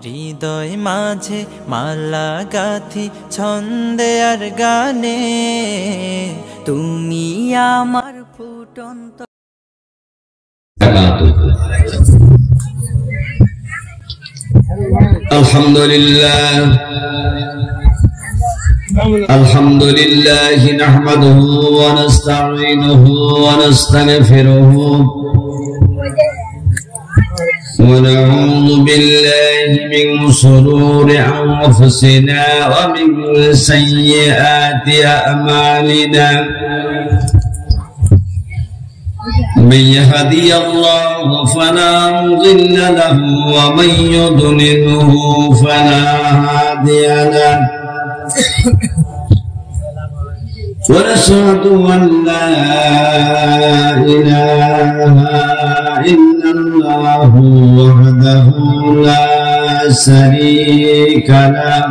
হৃদয় মাঝে মালা গাথি ছন্দে আর গানে, তুমি আমার ফুটন্ত। আলহামদুলিল্লাহ আলহামদুলিল্লাহ নাহমাদুহু ওয়া নাস্তাঈনুহু ওয়া নাস্তাগফিরুহু ওয়া নাউযু বিল্লাহি মিন শুরুরি আনফুসিনা ওয়া মিন সাইয়্যাতি আ'মালিনা। من يهدي الله فلا مضل له ومن يضلله فلا هادي له، ونشهد أن لا إله إلا الله وحده لا شريك له،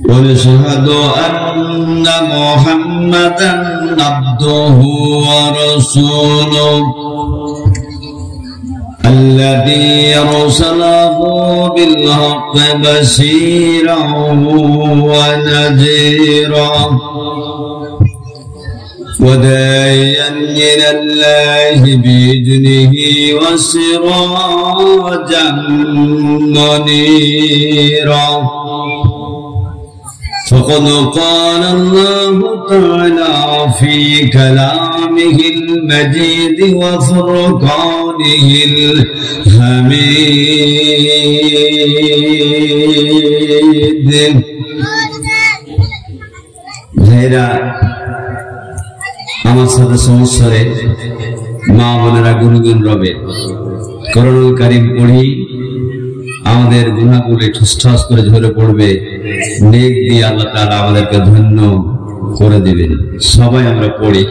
ونشهد أن محمدا عبده ورسوله الذي أرسله بالحق بشيرا ونذيرا وداعيا إلى الله بإذنه وسراجا منيرا. فقد قال الله تعالى في كلامه المجيد وفرقانه الحميد. ভাইরা, আমার সাথে সংসারে মা বোনেরা গুনগুন রবে কোরআনুল কারীম পড়ি, আমাদের গুনাহগুলো ঠুস ঠুস করে ঝরে পড়বে, নেক দিয়ে আল্লাহ তাআলা আমাদেরকে ধন্য করে দিবেন। সবাই আমরা পড়ি।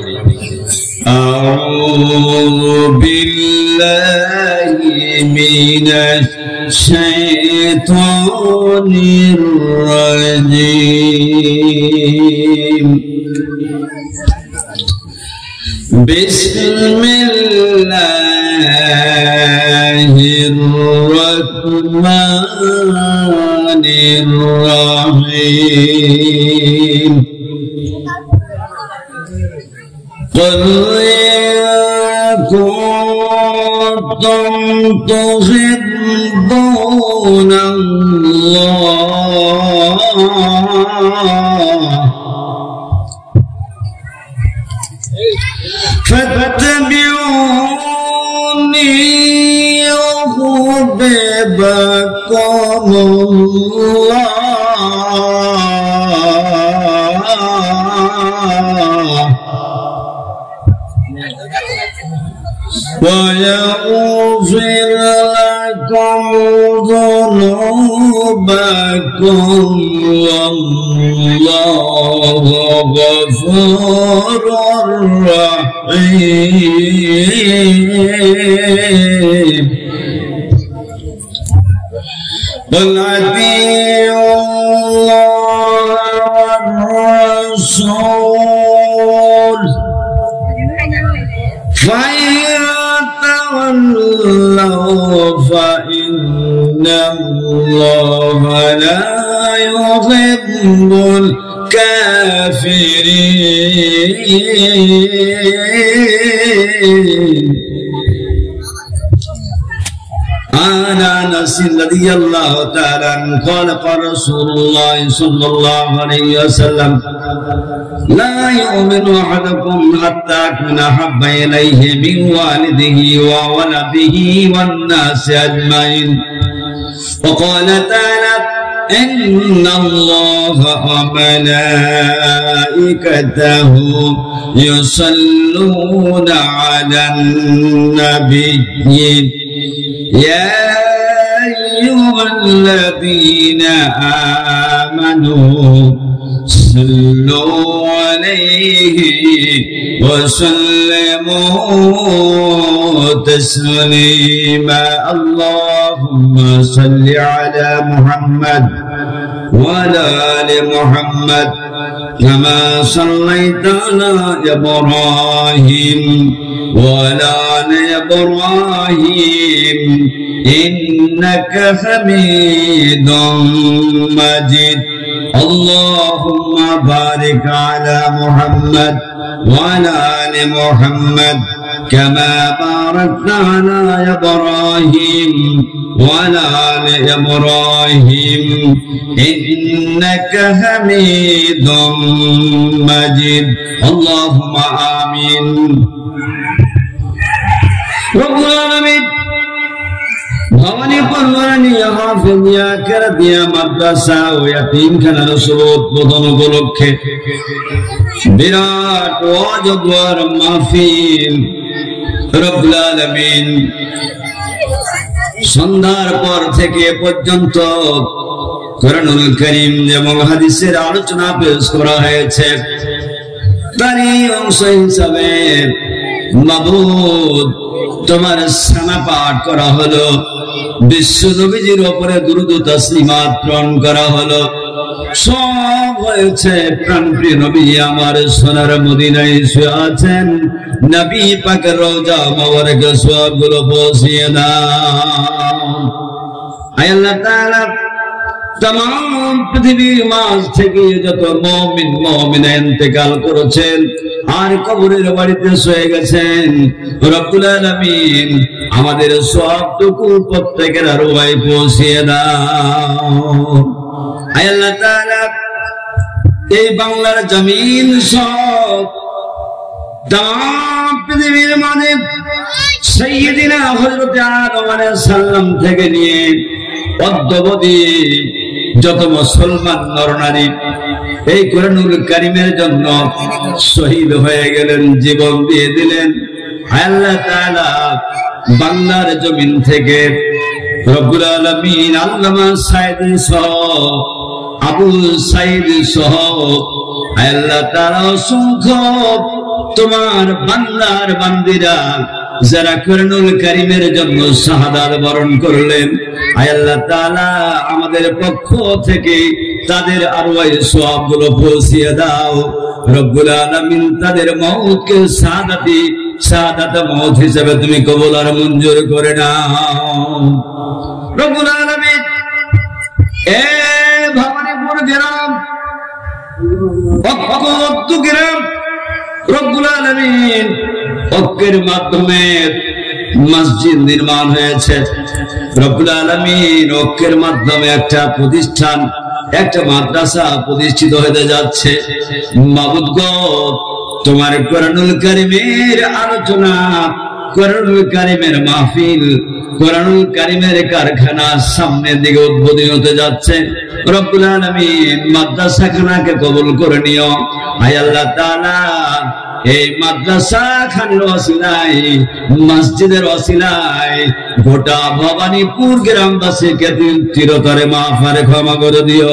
আউযু বিল্লাহি মিনাশ শাইতানির রাজীম। বিসমিল্লাহির রাহমানির রাহিম। قل إن كنتم تحبون الله فاتبعوني يحببكم الله ويغفر لكم ذنوبكم والله غفور رحيم. قل أطيعوا الله والرسول فإن تولوا فإن الله لا يحب الكافرين. عن أنس رضي الله تعالى عنه قال قال رسول الله صلى الله عليه وسلم لا يؤمن أحدكم حتى أكون أحب إليه من والده وولده والناس أجمعين. وقال تعالى إن الله وملائكته يصلون على النبي يا أيها الذين آمنوا صلوا عليه وسلموا تسليما اللهم صل على محمد وعلى آل محمد كما صليت على إبراهيم وعلى آل إبراهيم إنك حميد مجيد اللهم بارك على محمد وعلى آل محمد كما باركت على إبراهيم وعلى آل إبراهيم إنك حميد مجيد اللهم آمين رب العالمين ভবানীপুর নুরানিয়া হাফেজিয়া কেরাতিয়া মাদ্রাসা ও ইয়াতীমখানার শুভ উদ্বোধন উপলক্ষে বিরাট ওয়াজ ও দোয়ার মাহফিল রব্বুল আলামিন সন্ধ্যার পর থেকে পর্যন্ত কোরআনুল কারীম এবং হাদিসের আলোচনা পেশ করা হয়েছে তারই অংশ হিসাবে মাবুদ তোমার সানা পাঠ করা হলো বিশ্ব নবীজির উপরে দুরূদ ও তাসলিমাত প্রেরণ করা হলো সব হয়েছে প্রাণপ্রিয় নবী আমার সোনার মদিনায় শুয়ে আছেন নবী পাকের রওজা মোবারকে সওয়াবগুলো পৌঁছিয়ে দাও আয় আল্লাহ তাআলা तमाम পৃথিবীর মাঝ থেকে যত মুমিন মুমিনা ইন্তেকাল করেছেন আর কবরের বাড়িতে শুয়ে গেছেন রব্বুল আলামিন আমাদের সবটুকু প্রত্যেকের রুহায় পৌঁছিয়ে দাও আয় আল্লাহ তাআলা এই বাংলার জমিন সব তাম পৃথিবীর মানে সাইয়্যিদিনা হযরত আদম আলাইহিস সালাম থেকে নিয়ে অদ্যাবধি যত মুসলমান নরনারী এই কোরআনুল কারীমের জন্য শহীদ হয়ে গেলেন জীবন দিয়ে দিলেন আল্লাহ তাআলা বাংলার জমিন থেকে রব্বুল আলামিন আল্লামা সাইদি সহ আবু সাইদ সহ আল্লাহ তাআলা অসংখ্য তোমার বাংলার বান্দিরা যারা কোরআনুল কারীমের জন্য শাহাদাত বরণ করলেন আয় আল্লাহ তাআলা আমাদের পক্ষ থেকে তাদের আরওয়ায়ে সওয়াবগুলো পৌঁছিয়ে দাও রব্বুল আলামিন তাদের মওতকে শাহাদাত মওত হিসেবে তুমি কবুল আর মঞ্জুর করে নাও রব্বুল আলামিন এ ভবানীপুর গ্রাম অক্কু গ্রাম রব্বুল আলামিন ঐক্যের মাধ্যমে মসজিদ নির্মাণ হয়েছে রব্বুল আলামিন ঐক্যের মাধ্যমে একটা প্রতিষ্ঠান একটা মাদ্রাসা প্রতিষ্ঠিত হতে যাচ্ছে মাবুদ গো তোমার কোরআনুল কারীমের আলোচনা কোরআনুল কারীমের মাহফিল কোরআনুল কারীমের কারখানা সামনের দিকে উদ্বোধন হতে যাচ্ছে রব্বুল আলামিন মাদ্রাসাখানাকে কবুল করে নিও আয় আল্লাহ তাআলা এই মাদ্রাসা খানের ওসিলায় মসজিদের ওসিলায় গোটা ভবানীপুর গ্রামবাসীকে চিরতরে মাফ আর ক্ষমা করে দিও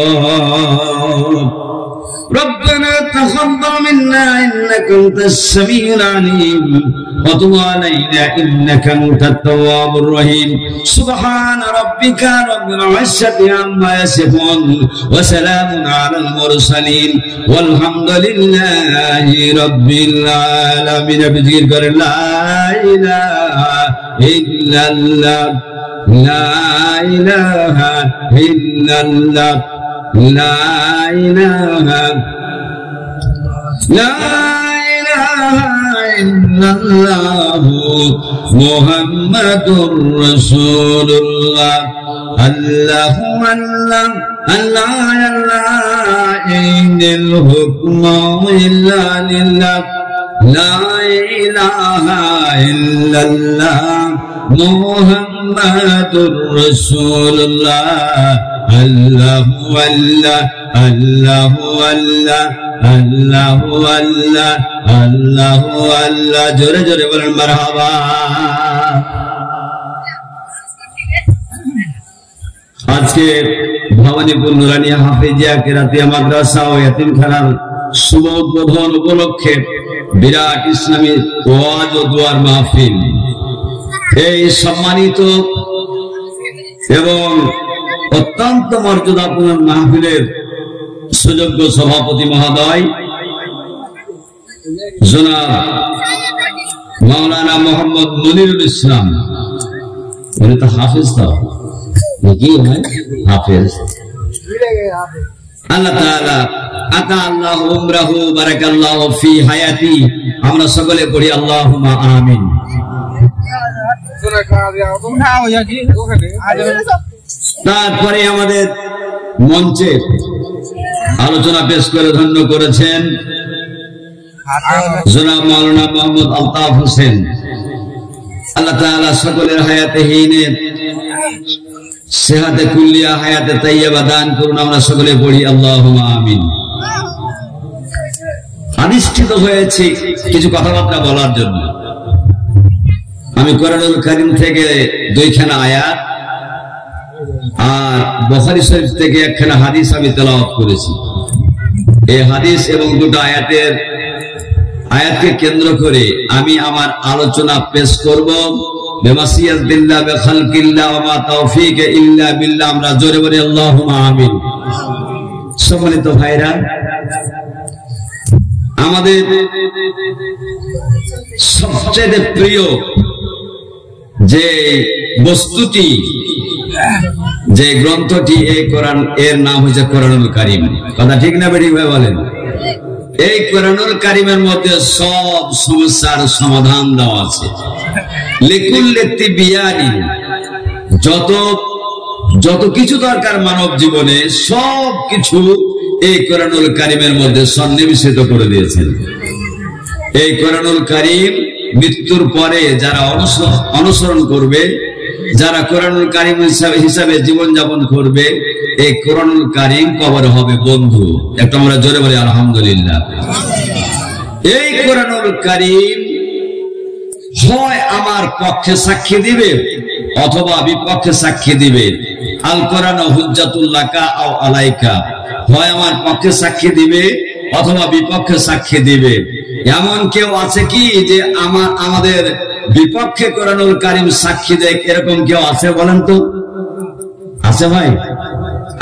ربنا تقبل منا إنك أنت السميع العليم وتب علينا إنك أنت التواب الرحيم سبحان ربك رب العزة عما يصفون وسلام على المرسلين والحمد لله رب العالمين بذكر لا إله إلا الله لا إله إلا الله لا إله إلا الله محمد رسول الله الله الله الله الله إن الحكم إلا لله لا إله إلا الله محمد رسول الله الله الله الله الله الله الله الله الله জোরে জোরে বলেন মারহাবা আজকে ভবানীপুর নুরানিয়া হাফেজিয়া কেরাতিয়া মাদ্রাসা ও ইয়াতীমখানার শুভ উদ্বোধন উপলক্ষে বিরাট ইসলামী ওয়াজ ও দোয়ার মাহফিল এই সম্মানিত এবং অত্যন্ত মর্যাদাপূর্ণ মাহফিলের সুযোগ্য সভাপতি মহোদয় জনাব মাওলানা মোহাম্মদ মনিরুল ইসলাম, উনি তো হাফেজ, তো নাকি হাফেজ। আল্লাহ তাআলা আতা আল্লাহু উমরাহু বারাকাল্লাহু ফি হায়াতি। আমরা সকলে পড়ি আল্লাহুম্মা আমিন। তারপরে আমাদের মঞ্চে আলোচনা পেশ করে ধন্য করেছেন জনাব মাওলানা মোহাম্মদ আলতাফ হোসেন। আল্লাহ তাআলা সকলের হায়াতে হীনে সেহাতে কুল্লিয়া হায়াতে তাইয়্যিবা দান করুন। আমরা সকলে পড়ি আল্লাহুম্মা আমিন। আদিষ্ঠিত হয়েছে কিছু কথাবার্তা বলার জন্য। আমি কোরআনুল কারীম থেকে 2খানা আয়াত আর বুখারী শরীফ থেকে 1খানা হাদিস আমি তেলাওয়াত করেছি। এই হাদিস এবং দুটো আয়াতকে কেন্দ্র করে আমি আমার আলোচনা পেশ করব। বিমাসিয়াতিল্লাহ বিখালকিল্লাহ ওয়া মা তাওফীক ইল্লা বিল্লাহ। আমরা জোরে বলি আল্লাহুম্মা আমিন। সম্মানিত ভাইরা, আমাদের সবচেয়ে প্রিয় যে বস্তুটি, যে গ্রন্থটি, এই কোরআন, এর নাম হচ্ছে কোরআনুল কারীম। কথা ঠিক না বেঠিক ভাই বলেন? এই কোরআনুল কারীমের মধ্যে সব সমস্যার সমাধান দেওয়া আছে। লিকুল্লি তিবিয়ানি, যত কিছু দরকার মানব জীবনে সব কিছু এই কোরআনুল কারীমের মধ্যে সন্নিবেশিত করে দিয়েছেন। এই কোরআনুল কারীম মৃত্যুর পরে যারা অনুসরণ করবে, যারা কোরআনুল কারীম হিসাবে জীবন যাপন করবে, এই কোরআনুল কারীম কবরে হবে বন্ধু। একটু আমরা জোরে বলি আলহামদুলিল্লাহ। এই কোরআনুল কারীম হয় আমার পক্ষে সাক্ষী দিবে অথবা বিপক্ষে সাক্ষী দিবে। আল কোরআন হুজ্জাতুল লাকা আও আলাইকা, হয় আমার পক্ষে সাক্ষী দিবে অথবা বিপক্ষে সাক্ষী দিবে। এমন কেউ আছে কি যে আমাদের বিপক্ষে কোরআনুল কারীম সাক্ষী দেয়? এরকম কেউ আছে বলেন তো? আছে ভাই?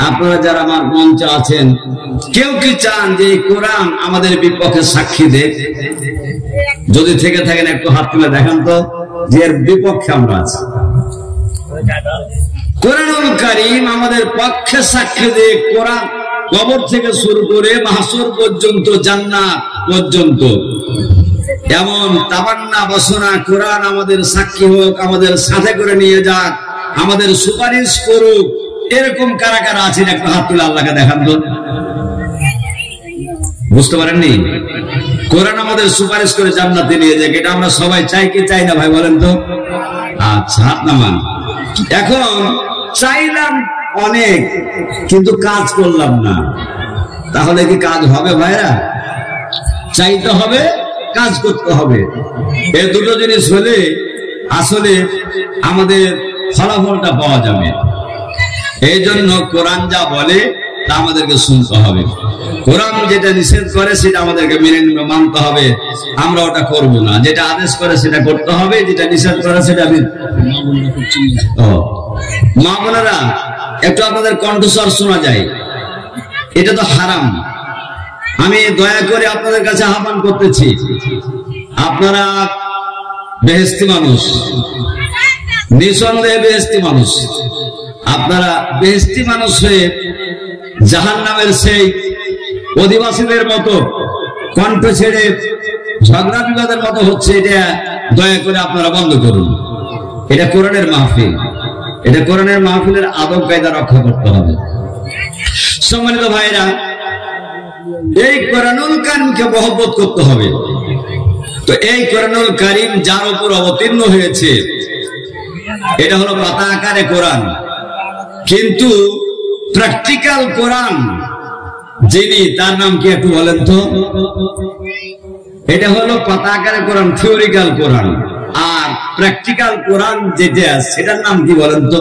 আপনারা যারা আমার মঞ্চে আছেন, কেউ কি চান যে কোরআন আমাদের বিপক্ষে সাক্ষী দেয়? যদি থেকে থাকেন একটু হাত তুলে দেখান তো যে এর বিপক্ষে আমরা আছি। কোরআনুল কারীম আমাদের পক্ষে সাক্ষী দেয়। কোরআন কবর থেকে শুরু করে মাহশর পর্যন্ত, জান্নাত পর্যন্ত এমন তামান্না বাসনা, কোরআন আমাদের সাক্ষী হোক, আমাদের সাথে করে নিয়ে যাক, আমাদের সুপারিশ করুক। এরকম কারা কারা আছেন একটু হাত তুলে আল্লাহকে দেখান তো। বুঝতে পারেননি? কোরআন আমাদের সুপারিশ করে জান্নাতে নিয়ে যাক, এটা আমরা সবাই চাই কি চাই না ভাই বলেন তো? আচ্ছা, হাত নামান। এখন চাইলাম অনেক, কিন্তু কাজ করলাম না, তাহলে কি কাজ হবে ভাইরা? চাইতে হবে, কাজ করতে হবে। এই দুটো জিনিস হলে আসলে আমাদের ফলাফলটা পাওয়া যাবে। এই জন্য কোরআন যা বলে তা আমাদেরকে শুনতে হবে। কোরআন যেটা নিষেধ করে সেটা আমাদেরকে মেনে মানতে হবে, আমরা ওটা করব না। যেটা আদেশ করে সেটা করতে হবে, যেটা নিষেধ করে সেটা মা বোনেরা একটু আপনাদের কণ্ঠস্বর শোনা যায়, এটা তো হারাম। আমি দয়া করে আপনাদের কাছে আহ্বান করতেছি, আপনারা বেহেশতি মানুষ, নিঃসন্দেহে বেহেশতি মানুষ। আপনারা বেহেশতি মানুষ হয়ে জাহান্নামের সেই অধিবাসীদের মতো কণ্ঠ ছেড়ে ঝগড়া বিবাদের মতো হচ্ছে, এটা দয়া করে আপনারা বন্ধ করুন। এটা কোরআনের মাহফিল, এটা কোরআনের মাহফিলের আদব কায়দা রক্ষা করতে হবে। সম্মানিত ভাইরা, এই কোরআনুল কারীমকে মহব্বত করতে হবে। তো এই কোরআনুল কারীম যার উপর অবতীর্ণ হয়েছে, এটা হলো পাতা আকারে কোরআন, কিন্তু প্র্যাকটিক্যাল কোরআন যিনি, তার নাম কি একটু বলেন তো? এটা হলো পাতা আকারে কোরআন, থিওরিক্যাল কোরআন। আর প্র্যাকটিক্যাল কোরআন যেটা, সেটার নাম কি বলেন তো?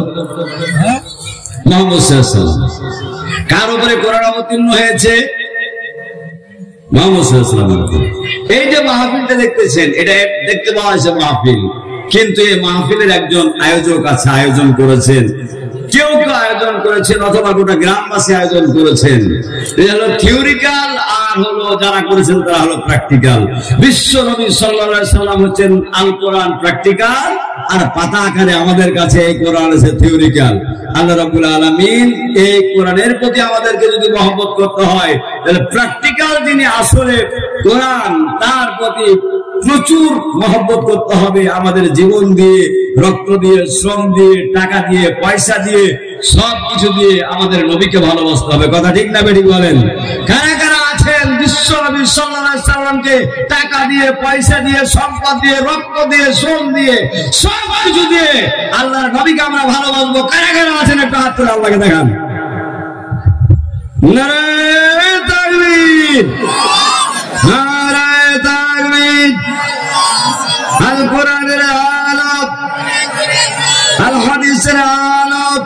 মুহাম্মদ সাল্লাল্লাহু আলাইহি ওয়াসাল্লাম। কার উপরে কোরআন অবতীর্ণ হয়েছে? মুহাম্মদ সাল্লাল্লাহু আলাইহি ওয়াসাল্লাম। এই যে মাহফিলটা দেখতেছেন, এটা দেখতে পাওয়া যাচ্ছে মাহফিল, কিন্তু এই মাহফিলের একজন আয়োজক আছে, আয়োজন করেছেন, কেউ কেউ আয়োজন করেছেন অথবা গোটা গ্রামবাসী আয়োজন করেছেন। এটা হলো থিওরিক্যাল, আর হলো যারা করেছেন তারা হলো প্র্যাকটিক্যাল। বিশ্ব নবী সাল্লাল্লাহু আলাইহি সাল্লাম হচ্ছেন আল কোরআন প্র্যাকটিক্যাল, আর পাতা আকারে আমাদের কাছে এই কোরআন আছে থিওরিক্যাল। আল্লাহ রাব্বুল আলামিন এই কোরআনের প্রতি আমাদেরকে যদি মহব্বত করতে হয়, তাহলে প্র্যাকটিক্যাল যিনি আসলে কোরআন, তার প্রতি প্রচুর মহব্বত করতে হবে। আমাদের জীবন দিয়ে, রক্ত দিয়ে, শ্রম দিয়ে, টাকা দিয়ে, পয়সা দিয়ে, সবকিছু দিয়ে আমাদের নবীকে ভালোবাসতে হবে। কথা ঠিক না বেঠিক বলেন? কারা কারা আছেন বিশ্ব নবী সাল্লাল্লাহু আলাইহি সাল্লামকে টাকা দিয়ে, পয়সা দিয়ে, সম্পদ দিয়ে, রক্ত দিয়ে, শ্রম দিয়ে, সবকিছু দিয়ে আল্লাহর নবীকে আমরা ভালোবাসবো? কারা কারা আছেন একটু হাত তুলে আল্লাহকে দেখান। নারায়ে তাকবীর, নারায়ে তাকবীর। আল কোরআনের আলাপ, আল হাদিসের আলাপ।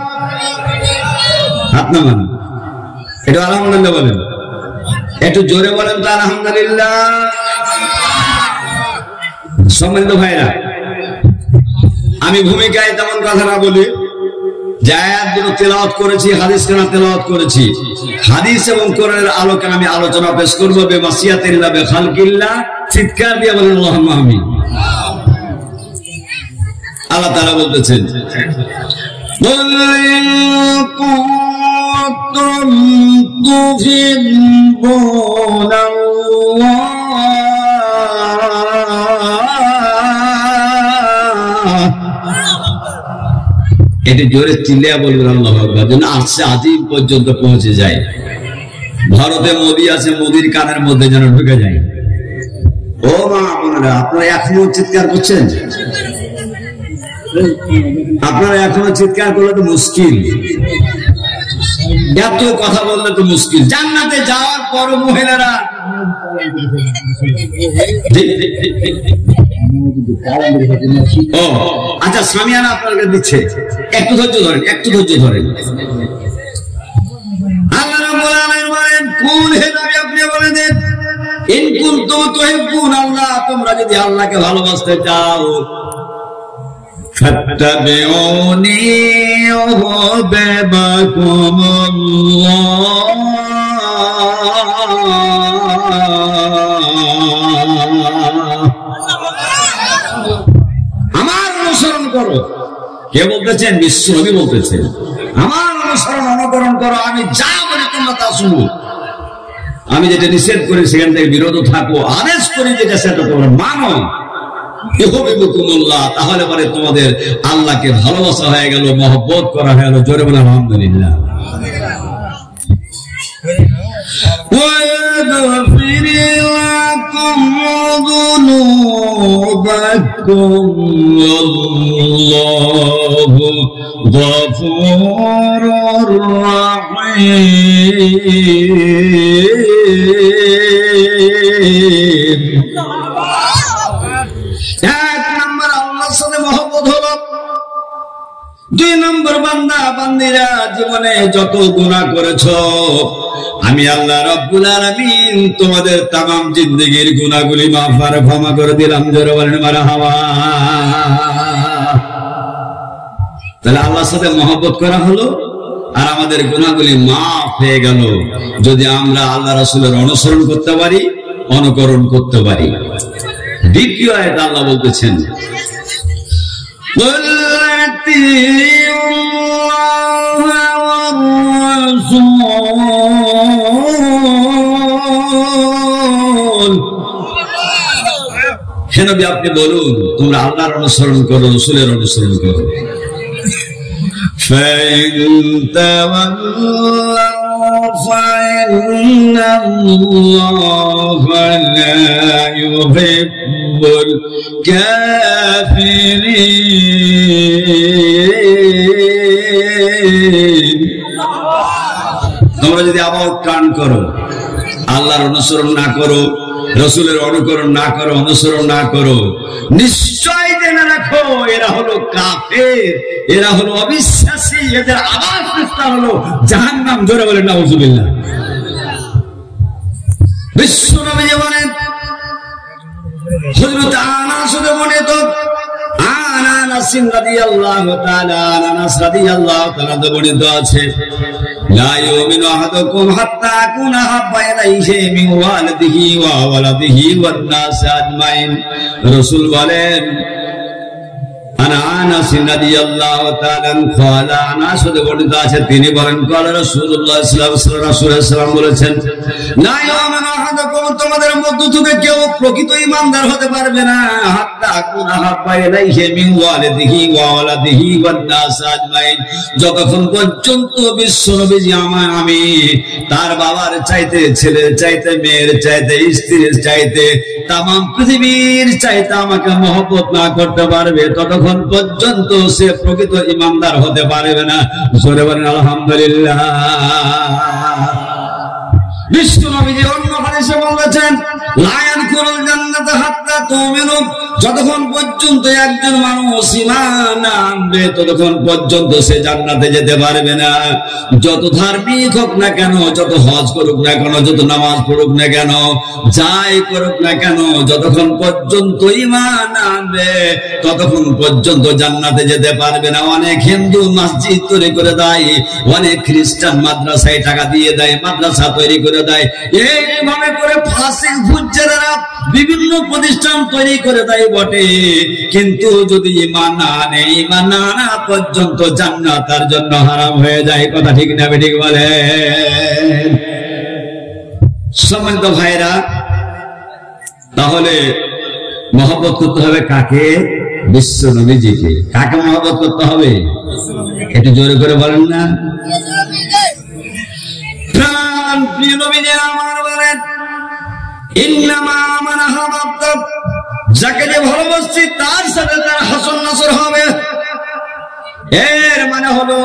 হাত নামান, একটু আলহামদুলিল্লাহ বলেন, একটু জোরে বলেন তো আলহামদুলিল্লাহ। সম্মানিত ভাইরা, আমি ভূমিকায় তেমন কথা না বলি, যে আয়াতগুলো তেলাওয়াত করেছি, হাদিস কেনা তেলাওয়াত করেছি, হাদিস এবং কোরআনের আলোকে আমি আলোচনা পেশ করবো। বেমাসিয়াতিল্লাহ বেখালকিল্লাহ, চিৎকার দিয়ে বলেন আল্লাহুম্মা আমিন। আল্লাহ তাআলা বলতেছেন, কুল ইন কুনতুম তুহিব্বুনাল্লাহ এটি জোরে চিল্লিয়া বলবেন আল্লাহু আকবার, যেন আসছে আজিম পর্যন্ত পৌঁছে যায়। ভারতে মোদি আছে, মোদির কানের মধ্যে যেন ঢুকে যায়। ও মা বোনেরা, আপনারা এখনো চিৎকার করছেন? আপনারা এখনো চিৎকার করলে তো মুশকিল, এত কথা বললে তো মুশকিল। জান্নাতে যাওয়ার পর মহিলারা আচ্ছা সামিয়ানা আপনাকে দিচ্ছে, একটু ধৈর্য ধরেন, একটু ধৈর্য ধরেন। আল্লাহ রাব্বুল আলামিন বলেন, কুল হে নবী আপনি বলে দেন, ইন কুনতুম তুহিব্বুনাল্লাহ, তোমরা যদি আল্লাহকে ভালোবাসতে চাও, ফাত্তাবিউনি ইউহিব্বুকুমুল্লাহ, আমার অনুসরণ করো। কে বলতেছেন? বিশ্ব নবী বলতেছেন, আমার অনুসরণ অনুকরণ করো, আমি যা বলি তোমরা তা শুনো, আমি যেটা নিষেধ করি সেখান থেকে বিরত থাকো, আদেশ করি যেটা সেটা তোমরা মানো। ইউহিব্বুকুমুল্লাহ, তাহলে পরে তোমাদের আল্লাহকে ভালোবাসা হয়ে গেল, মহব্বত করা হয়ে গেল। জোরে বলে আলহামদুলিল্লাহ। ويغفر لكم ذنوبكم والله غفور رحيم। এক নম্বর আল্লাহর সাথে মহব্বত হলো। দুই নম্বর, বান্দা বান্দিরা জীবনে যত গুনাহ করেছো, আমি আল্লাহ রাব্বুল আলামিন তোমাদের তামাম জিন্দেগীর গুনাহগুলি মাফ আর ক্ষমা করে দিলাম। জোরে বলেন মারহাবা। তাহলে আল্লাহর সাথে মহব্বত করা হলো, আর আমাদের গুনাহগুলি মাফ হয়ে গেল যদি আমরা আল্লাহ রাসূলের অনুসরণ করতে পারি, অনুকরণ করতে পারি। দ্বিতীয় আয়াতে আল্লাহ বলতেছেন, কুল আতিউল্লাহ ওয়ার রাসূল, হে নবী আপনি বলুন তোমরা আল্লাহর অনুসরণ করো, রাসূলের অনুসরণ করো। فَإِن تَوَلَّوْا فَإِنَّ اللَّهَ لَا يُحِبُّ الْكَافِرِينَ। তোমরা যদি আবার কান করো, আল্লাহর অনুসরণ না করো, রাসূলের অনুকরণ না করো, অনুসরণ না করো, নিশ্চয় জেনে রাখো এরা হলো কাফের, এরা হলো অবিশ্বাসী, এদের আবাস স্থান হলো জাহান্নাম। জোরে বলেন নাউযুবিল্লাহ। বিশ্ব নবী বলেন, হযরত আনাস বর্ণিত, রাদিয়াল্লাহু তাআলা আনাস রাদিয়াল্লাহু তাআলা বর্ণিত আছে, লা ইউমিনু আহাদুকুম হাত্তা আকুনা হাব্বা ইলাইহি মিন ওয়ালিদিহি ওয়া ওয়ালাদিহি ওয়ান নাস আজমাইন। রাসূল বলেন, আনাস রাদিয়াল্লাহু তাআলা ক্বালা, আনাস বর্ণিত আছে তিনি বলেন, ক্বালা রাসূলুল্লাহ সাল্লাল্লাহু আলাইহি ওয়াসাল্লাম বলেছেন, লা ইউমিনু আহাদুকুম, তোমাদের মধ্য থেকে কেউ প্রকৃত ঈমানদার হতে পারবে না, হাত্তা আকুনা হাব্বা ইলাইহি মিন ওয়ালিদিহি ওয়া ওয়ালাদিহি ওয়ান নাস আজমাইন, যতক্ষণ পর্যন্ত বিশ্ব নবীজি আমি তার বাবার চাইতে, ছেলের চাইতে, মেয়ের চাইতে, স্ত্রীর চাইতে, তামাম পৃথিবীর চাইতে আমাকে মহব্বত না করতে পারবে, ততক্ষণ পর্যন্ত সে প্রকৃত ঈমানদার হতে পারবে না। জোরে বলেন আলহামদুলিল্লাহ। বিষ্ণু নবীজি অন্য হাদিসে বলেছেন, লা ইয়াদখুলুল জান্নাতা হাত্তা তুমিনু, যতক্ষণ পর্যন্ত একজন মানুষ ঈমান আনবে ততক্ষণ পর্যন্ত সে জান্নাতে যেতে পারবে না। যত ধার্মিক হোক না কেন, যত হজ করুক না কেন, যত নামাজ পড়ুক না কেন, যাই করুক না কেন, যতক্ষণ পর্যন্ত ঈমান আনবে ততক্ষণ পর্যন্ত জান্নাতে যেতে পারবে না। অনেক হিন্দু মসজিদ তৈরি করে দেয়, অনেক খ্রিস্টান মাদ্রাসায় টাকা দিয়ে দেয়, মাদ্রাসা তৈরি করে দেয়, এইভাবে করে ফাসিক ফুজ্জাররা বিভিন্ন প্রতিষ্ঠান তৈরি করে দেয় বটে, কিন্তু যদি ঈমান না আনে, ঈমান না আনা পর্যন্ত জান্নাত তার জন্য হারাম হয়ে যায়। কথা ঠিক না ঠিক বলে? সম্মানিত ভাইরা, তাহলে মহব্বত করতে হবে কাকে? বিশ্ব নবীজিকে। কাকে মহব্বত করতে হবে? একটু জোরে করে বলেন না। প্রাণ প্রিয় নবীজি আমার বলেন, ইন্নামা মান আহাব্বা, যাকে যে ভালোবাসছি তার সাথে তার হাসন নাসর হবে। এর মানে হলো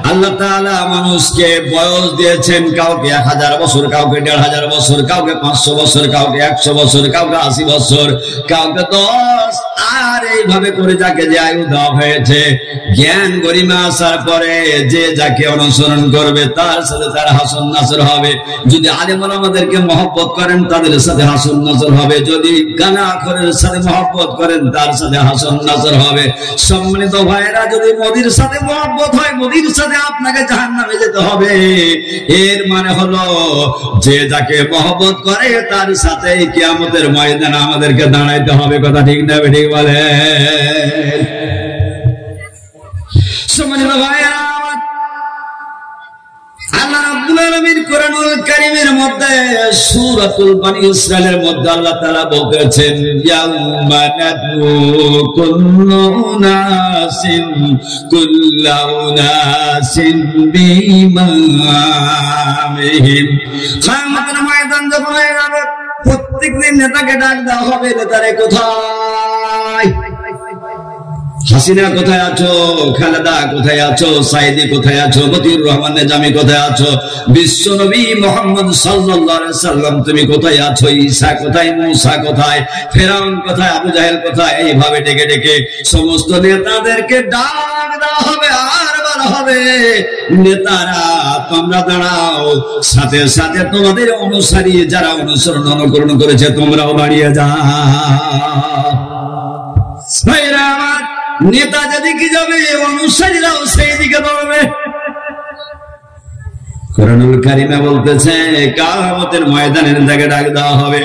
আল্লাহ তাআলা মানুষকে বয়স দিয়েছেন, কাউকে 1000 বছর, কাউকে 1500 বছর, কাউকে 500 বছর, কাউকে 100 বছর, কাউকে 80 বছর, কাউকে 10, আর এইভাবে করে যাকে যে আয়ু দেওয়া হয়েছে, জ্ঞান গরিমা আসার পরে যে যাকে অনুসরণ করবে তার সাথে তার হাসন নাসর হবে। যদি আলেম ওলামাদেরকে মহব্বত করেন তাদের সাথে হাসন নাসর হবে, যদি গানাখোরের সাথে মহব্বত করেন তার সাথে হাসন নাসর হবে। সম্মানিত ভাইরা, যদি মোদির সাথে মহব্বত হয়, মোদির সাথে আপনাকে জাহান্নামে যেতে হবে। এর মানে হলো যে যাকে মহব্বত করে তার সাথে কিয়ামতের ময়দানে আমাদেরকে দাঁড়াইতে হবে। কথা ঠিক না ঠিক বলে? সম্মানিত ভাইরা, আল্লাহ রাব্বুল আলামিন কোরআনুল কারীমের মধ্যে সূরাতুল বনী ইসরাঈলের মধ্যে আল্লাহ তাআলা বলেছেন, ইয়াউমা নাদউ কুল্লু উনাসিন বিইমামিহিম। কিয়ামতের ময়দান যখন হয়ে যাবে, প্রত্যেকদিন নেতাকে ডাক দেওয়া হবে, নেতারে কোথায়? হাসিনা কোথায় আছো? খালেদা কোথায় আছো? সাইদি কোথায় আছো? মতিউর রহমান নিজামী কোথায় আছো? বিশ্ব নবী মুহাম্মদ সাল্লাল্লাহু আলাইহি সাল্লাম তুমি কোথায় আছো? ঈসা কোথায়? মুসা কোথায়? ফেরাউন কোথায়? আবু জাহেল কোথায়? এইভাবে ডেকে ডেকে সমস্ত নেতাদেরকে ডাক দেওয়া হবে, আর বলা হবে, নেতারা তোমরা দাঁড়াও, সাথে সাথে তোমাদের অনুসারী যারা অনুসরণ অনুকরণ করেছে তোমরাও দাঁড়িয়ে যাও। নেতা যেদিকে যাবে অনুসারীরাও সেই দিকে দৌড়বে। কোরআনুল কারীমে বলতেছে কিয়ামতের ময়দানে নেতাকে ডাক দেওয়া হবে,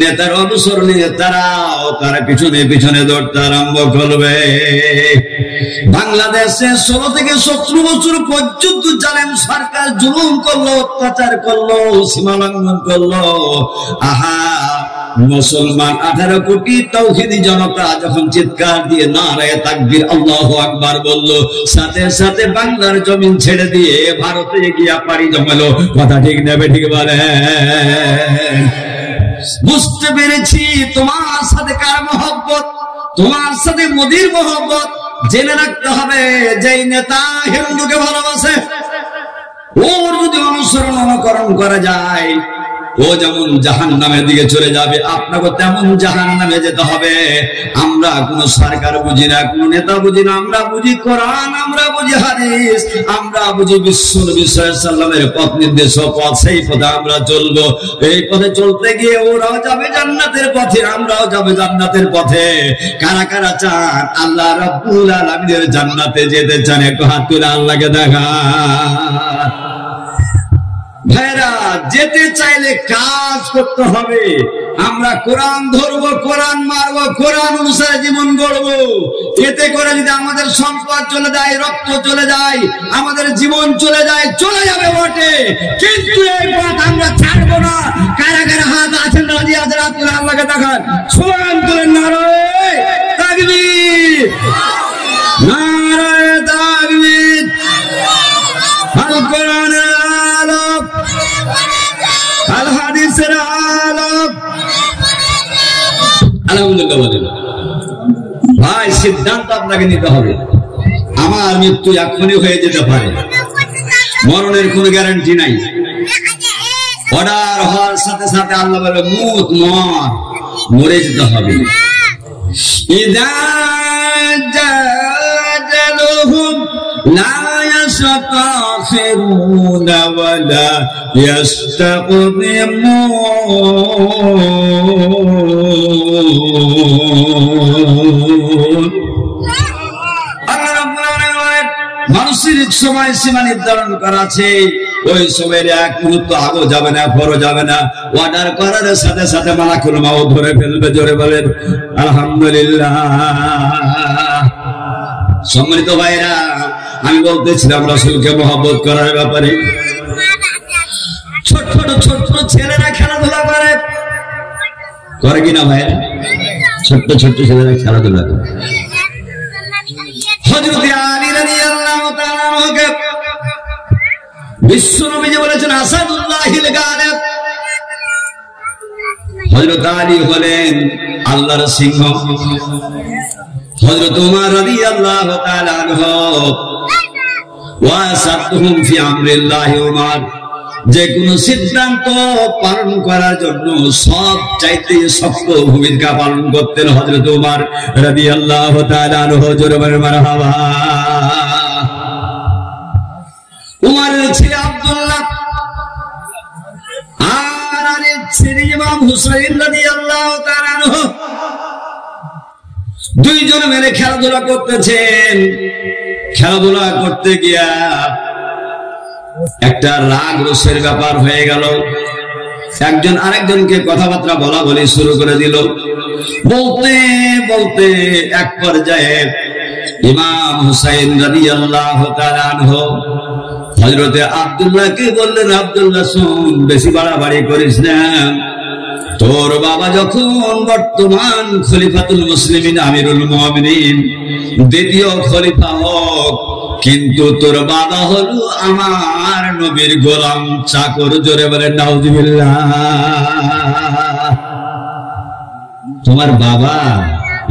নেতার অনুসরণী নেতারাও তারা পিছনে পিছনে দৌড়তে আরম্ভ করবে। বাংলাদেশে 16 থেকে 17 বছর পর্যন্ত জালেম সরকার জুলুম করলো, অত্যাচার করলো, সীমা লঙ্ঘন করলো। আহা, মুসলমান 18 কোটি তাওহীদি জনতা যখন চিৎকার দিয়ে নারায়ে তাকবীর আল্লাহু আকবার বলল, সাথে সাথে বাংলার জমিন ছেড়ে দিয়ে ভারতে গিয়ে পাড়ি জমালো। কথা ঠিক নেবে ঠিক বলে? বুঝতে পেরেছি তোমার সাথে কার মহব্বত, তোমার সাথে মোদির মহব্বত। জেনে রাখতে হবে, যেই নেতা হিন্দুকে ভালোবাসে ওর যদি অনুসরণ অনুকরণ করা যায়, ও যেমন জাহান্নামের দিকে চলে যাবে, আপনাকে তেমন জাহান্নামে যেতে হবে। আমরা কোন সরকার বুঝি না, কোন নেতা বুঝি না, আমরা বুঝি কোরআন, আমরা বুঝি হাদিস, আমরা বুঝি বিশ্ব নবী সাল্লাল্লাহু আলাইহি ওয়াসাল্লামের পথ নির্দেশ পথ, সেই পথে আমরা চলবো। এই পথে চলতে গিয়ে ওরাও যাবে জান্নাতের পথে, আমরাও যাবে জান্নাতের পথে। কারা কারা চান আল্লাহ রাব্বুল আলামিনের জান্নাতে যেতে চান? একটু হাত তুলে আল্লাহকে দেখা। ভাইরা, যেতে চাইলে কাজ করতে হবে। আমরা কোরআন ধরবো, কোরআন মারবো, কোরআন অনুসারে জীবন গড়বো। এতে করে যদি আমাদের সম্পদ চলে যায়, রক্ত চলে যায়, আমাদের জীবন চলে যায়, চলে যাবে বটে, কিন্তু এই পথ আমরা ছাড়বো না। কারা কারা হাত আছেন রাজি আছেন? আপনারা আল্লাহকে দেখান, সুবহান তুলেন, নারায়ে তাকবীর, নারায়ে তাকবীর। আল কোরআনের আলোক, আল হাদিসের আলোক। আলহামদুলিল্লাহ বলেন। ভাই, সিদ্ধান্ত আপনাকে নিতে হবে। আমার মৃত্যু এখনই হয়ে যেতে পারে, মরণের কোনো গ্যারান্টি নাই। অর্ডার হওয়ার সাথে সাথে আল্লাহ বলে মুত, মর, মরে যেতে হবে। ইযা জালাহুম লা ইয়াস্তাখিরুনা ওয়া লা ইস্তাকদিমুন। মানুষের সময় সীমা নির্ধারণ করা আছে, ওই সময়ের এক মুহূর্ত আগো যাবে না, পরও যাবে না। অর্ডার করার সাথে সাথে মালাকুল মাউত ধরে ফেলবে। জোরে বলেন আলহামদুলিল্লাহ। সম্মানিত ভাইরা, আমি বলতেছিলাম রাসূলকে মহব্বত করার ব্যাপারে। ছোট ছোট ছেলেরা খেলাধুলা করে কিনা ভাইরা? ছোট্ট ছোট্ট ছেলেরা খেলাধুলা করে। হযরত আলী রাদিয়াল্লাহু তাআলা আনহুকে বিশ্ব নবীজি বলেছেন আসাদুল্লাহিল গালিব। হযরত আলী হলেন আল্লাহর সিংহ। হযরত ওমর রাদিয়াল্লাহু তাআলা আনহু ওয়াসাতুহুম ফি আমরিল্লাহি ওমর, যে কোন সিদ্ধান্ত পালন করার জন্য সব চাইতে শক্ত ভূমিকা পালন করতেন হযরত ওমর রাদিয়াল্লাহু তাআলা আনহু। জোরে বলেন মারহাবা। উমরের ছেলে আব্দুল্লাহ আর আলীর ছেলে ইমাম হুসাইন রাদিয়াল্লাহু তাআলা আনহু, দুইজন মিলে খেলাধুলা করতেছেন। খেলাধুলা করতে গিয়া একটা রাগ রোষের ব্যাপার হয়ে গেল। একজন আরেকজনকে কথাবার্তা বলা বলি শুরু করে দিল। বলতে বলতে এক পর্যায়ে ইমাম হুসাইন রাদিয়াল্লাহু তাআলা আনহু হযরতে আব্দুল্লাহকে বললেন, আব্দুল্লাহ শুন, বেশি বাড়াবাড়ি করিস না। তোর বাবা যখন বর্তমান খলিফাতুল মুসলিমিন আমিরুল মুমিনিন দ্বিতীয় খলিফা হোক, কিন্তু তোর বাবা হলো আমার নবীর গোলাম চাকর। জোরে বলেন নাউযুবিল্লাহ। তোমার বাবা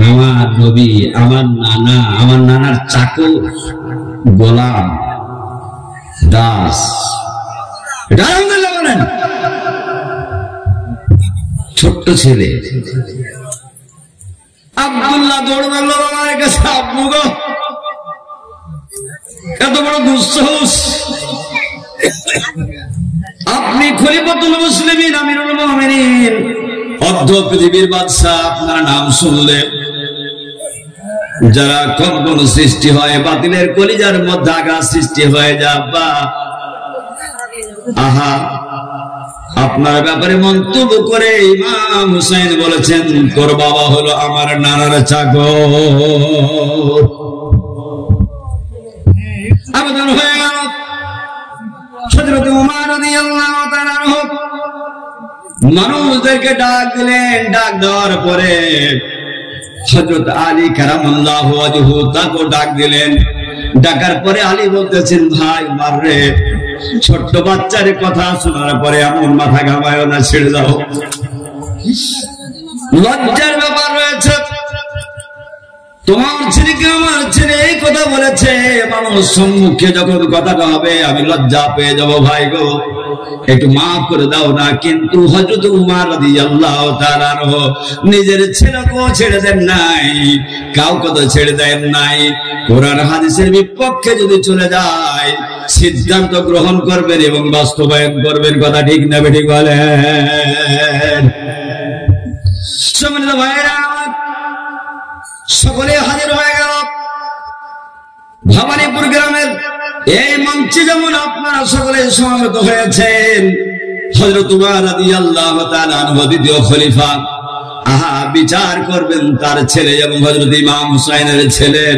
আমার নবী, আমার নানা, আমার নানার চাকর, গোলাম, দাস। এটা আলহামদুলিল্লাহ বলেন। ছোট্ট ছেলে আব্দুল্লাহ দৌড় মারল বাবার কাছে। আব্বু গো, এত বড় দুঃসাহস! আপনি খলিফাতুল মুসলিমিন আমিরুল মুমিনিন, অর্ধ পৃথিবীর বাদশাহ, আপনার নাম শুনলে যারা কম্পন সৃষ্টি হয়, বাতিলের কলিজার মধ্যে আঘাত সৃষ্টি হয়ে যাবা। আহা, আপনার ব্যাপারে মন্তব্য করে ইমাম হুসাইন বলেছেন তোর বাবা হলো আমার নানার চাকর। আবেদন হয়ে গেল। হযরত ওমর রাদিয়াল্লাহু তাআলা আনহু মানুষদেরকে ডাক দিলেন। ডাক দেওয়ার পরে হযরত আলী কারামাল্লাহু ওয়াজহু তাকে ডাক দিলেন। ডাকার পরে আলী বলতেছেন, ভাই মাররে, ছোট্ট বাচ্চার কথা শোনার পরে এমন মাথা ঘামায় না, ছেড়ে দাও। লজ্জার ব্যাপার রয়েছে। তোমার ছেলেকে আমার ছেলে এই কথা বলেছে, মানুষ সম্মুখে যখন কথাটা হবে আমি লজ্জা পেয়ে যাব। ভাই গো, একটু মাফ করে দাও না। কিন্তু হযরত উমর রাদিয়াল্লাহু তাআলা আনহু নিজের ছেলেকেও ছেড়ে দেন নাই, কাউকে তো ছেড়ে দেন নাই। কোরআন হাদিসের বিপক্ষে যদি চলে যায় সিদ্ধান্ত গ্রহণ করবেন এবং বাস্তবায়ন করবেন। কথা ঠিক না বেঠিক বলেন? সম্মানিত ভাইরা, সকলে হাজির হয়ে গেল ভবানীপুর গ্রামের এই মঞ্চে। যেমন আপনারা সকলে সমবেত হয়েছেন, হযরত উমর রাদিয়াল্লাহু তাআলা আনহু দ্বিতীয় খলিফা বিচার করবেন তার ছেলে এবং হযরত ইমাম হুসাইনের ছেলের।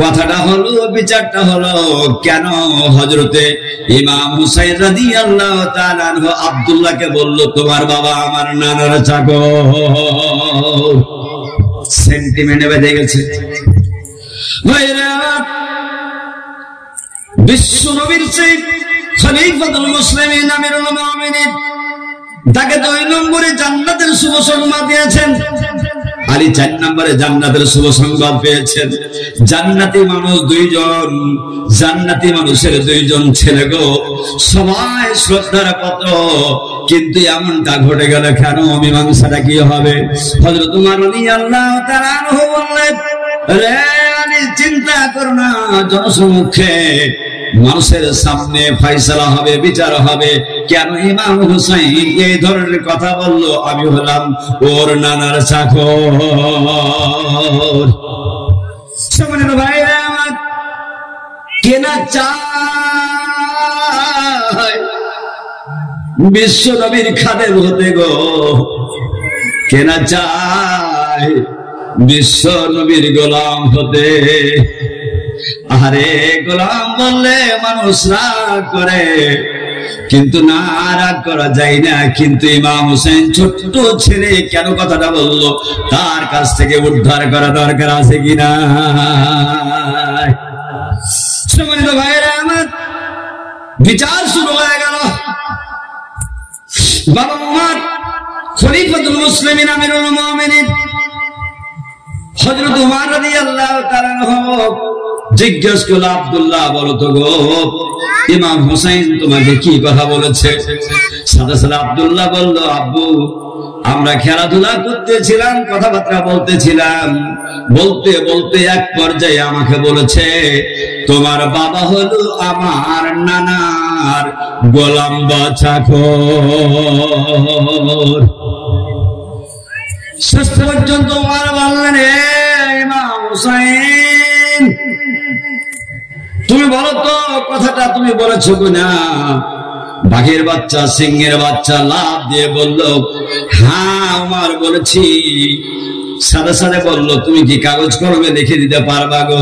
কথাটা হলো, বিচারটা হলো কেন হযরতে ইমাম হুসাইন রাদিয়াল্লাহু তাআলা আনহু আব্দুল্লাহকে বলল তোমার বাবা আমার নানার চাকর। সেন্টিমেন্টে বেঁধে গেছে ভাইরা। বিশ্ব নবীর সেই খলিফাতুল মুসলিমিন আমিরুল মুমিনিন তাকে 2 নম্বরে জান্নাতের শুভ সংবাদ দিয়েছেন, আলী 4 নম্বরে জান্নাতের শুভ সংবাদ পেয়েছেন। জান্নাতি মানুষ 2 জন, জান্নাতি মানুষের 2 জন ছেলে গো, সবাই শ্রদ্ধার পাত্র। কিন্তু এমনটা ঘটে গেল কেন? মীমাংসাটা কি হবে? হযরত উমর রাদিয়াল্লাহু তাআলা আনহু বললেন, রে আলী চিন্তা কর না, জনসমক্ষে মানুষের সামনে ফয়সালা হবে, বিচার হবে। কেন ইমাম হুসাইন এই ধরনের কথা বলল? আমি হলাম ওর নানার চাকর। সম্মানিত ভাইরা আমার, কেনা চায় বিশ্ব নবীর খাদেম হতে গো, কেনা চায় বিশ্ব নবীর গোলাম হতে। আরে গোলাম বললে মানুষ রাগ করে, কিন্তু না রাগ করা যায় না। কিন্তু ইমাম হুসাইন ছোট্ট ছেলে, কেন কথাটা বললো? তার কাছ থেকে উদ্ধার করা দরকার আছে কিনা? সম্মানিত ভাইরা আমার, বিচার শুরু হয়ে গেল। বাবা উমর খলিফাতুল মুসলিমিন আমিরুল মুমিনিন হযরত উমর রাদিয়াল্লাহু তাআলা আনহু জিজ্ঞেস করল, আব্দুল্লাহ বলো তো গো, ইমাম হুসাইন তোমাকে কি কথা বলেছে? সাথে সাথে আব্দুল্লাহ বলল, আব্বু আমরা খেলাধুলা করতেছিলাম, কথাবার্তা বলতেছিলাম, বলতে বলতে এক পর্যায়ে আমাকে বলেছে তোমার বাবা হলো আমার নানার গোলাম বা চাকর। শেষ পর্যন্ত উমর বললেন, ইমাম হুসাইন তুমি বলো তো কথাটা তুমি বলেছো কিনা? বাঘের বাচ্চা সিংহের বাচ্চা লাফ দিয়ে বলল, হ্যাঁ উমর বলেছি। সাথে সাথে বলল, তুমি কি কাগজ কলমে লিখে দিতে পারবা গো?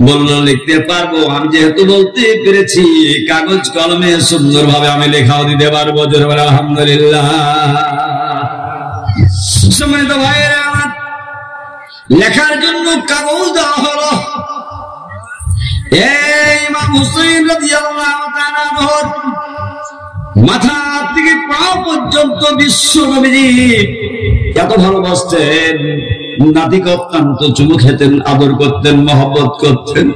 বলল, লিখতে পারবো। আমি যেহেতু বলতে পেরেছি, কাগজ কলমে সুন্দরভাবে আমি লেখাও দিতে পারবো। জোরে বলো আলহামদুলিল্লাহ। সম্মানিত ভাইয়েরা আমার, লেখার জন্য কাগজ দেওয়া হলো। ইমাম হুসাইন রাদিয়াল্লাহু তাআলা আনহু মাথা থেকে পা পর্যন্ত বিশ্ব নবীজি এত ভালোবাসতেন, নাতিকে অত্যন্ত চুমু খেতেন, আদর করতেন, মহব্বত করতেন।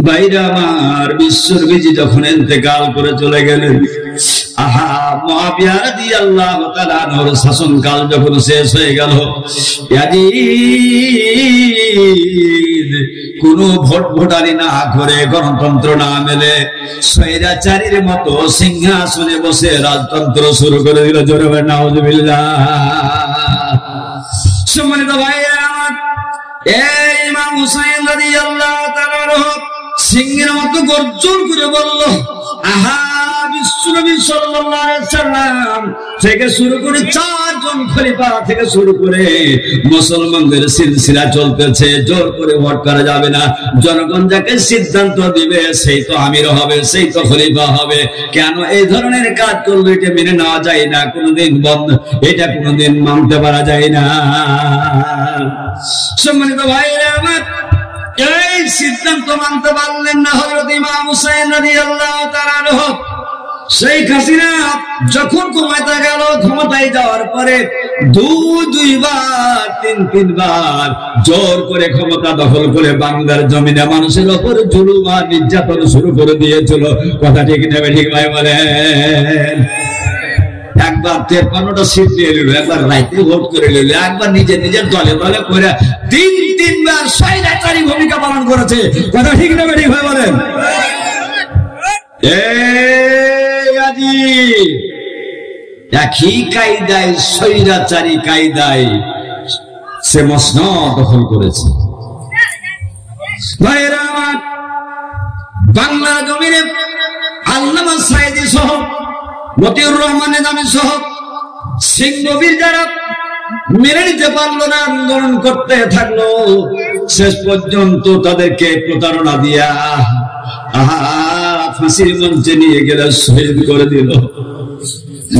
ভাইরা আমার, বিশ্ব নবীজি যখন ইন্তেকাল করে চলে গেলেন, আহা মুআবিয়া রাদিয়াল্লাহু তাআলা আনহুর শাসনকাল যখন শেষ হয়ে গেল, ইয়াজিদ কোন ভোটারি না করে, গণতন্ত্র না মেলে স্বৈরাচারীর মতো সিংহাসনে বসে রাজতন্ত্র শুরু করে দিল। জোরে বলেন নাউজুবিল্লাহ। সম্মানিত ভাইরা আমার, এই ইমাম হুসাইন রাদিয়াল্লাহু তাআলা আনহু সিংহের মতো গর্জন করে বলল, আহা বিশ্বনবী সাল্লাল্লাহু আলাইহি সাল্লাম থেকে শুরু করে 4 জন খলিফা থেকে শুরু করে মুসলমানদের সিলসিলা চলতেছে, জোর করে ভোট করা যাবে না। জনগণ যাকে সিদ্ধান্ত দিবে সেই তো আমির হবে, সেই তো খলিফা হবে। কেন এই ধরনের কাজ করলে এটা মেনে নেওয়া যায় না, কোনোদিন বন্ধ, এটা কোনোদিন মানতে পারা যায় না। সম্মানিত ভাইরা আমার, এই সিদ্ধান্ত মানতে পারলেন না হযরত ইমাম হুসাইন রাদিয়াল্লাহু তাআলা আনহু। শেখ হাসিনা যখন ক্ষমতায় গেল, ক্ষমতায় যাওয়ার পরে দুইবার তিনবার জোর করে ক্ষমতা দখল করে বাংলার জমিনে মানুষের ওপর জুলুম আর নির্যাতন শুরু করে দিয়েছিল। কথা ঠিক নেবে, ঠিক ভাই বলেন? একবার 53টা সিট নিয়ে নিল, একবার রাইতে ভোট করে নিল, একবার নিজের দলে দলে করে তিনবার স্বৈরাচারী ভূমিকা পালন করেছে। কথা ঠিক নেবে, ঠিক ভাই বলেন? একই কায়দায়, স্বৈরাচারী কায়দায় সে মসনদ দখল করেছে। ভাইয়েরা আমার, বাংলা জমিনে আল্লামা সাঈদী সহ, মতিউর রহমান নিজামী সহ সিংহবীর যারা মেনে নিতে পারলো না, আন্দোলন করতে থাকলো, শেষ পর্যন্ত তাদেরকে প্রতারণা দিয়া ফাঁসির মঞ্চে নিয়ে গেলে শহীদ করে দিল।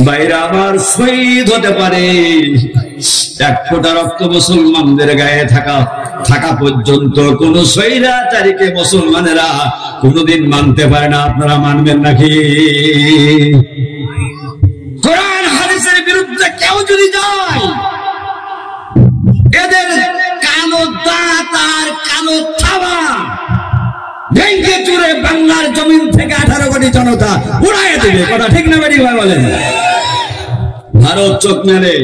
বাইরা আমার, শহীদ হতে পারে, এক ফোঁটা রক্ত মুসলমানদের গায়ে থাকা পর্যন্ত কোন স্বৈরাচারীকে মুসলমানেরা কোনদিন মানতে পারে না। আপনারা মানবেন নাকি? কোরআন হাদিসের বিরুদ্ধে কেউ যদি যায়, এদের কালো দাঁত আর কালো থাবা ভেঙে চুরে বাংলার জমিন থেকে 18 কোটি জনতা উড়াইয়ে দেবে। কথা ঠিক না বেরি ভাই বলেন? ভারত চোখ মেলে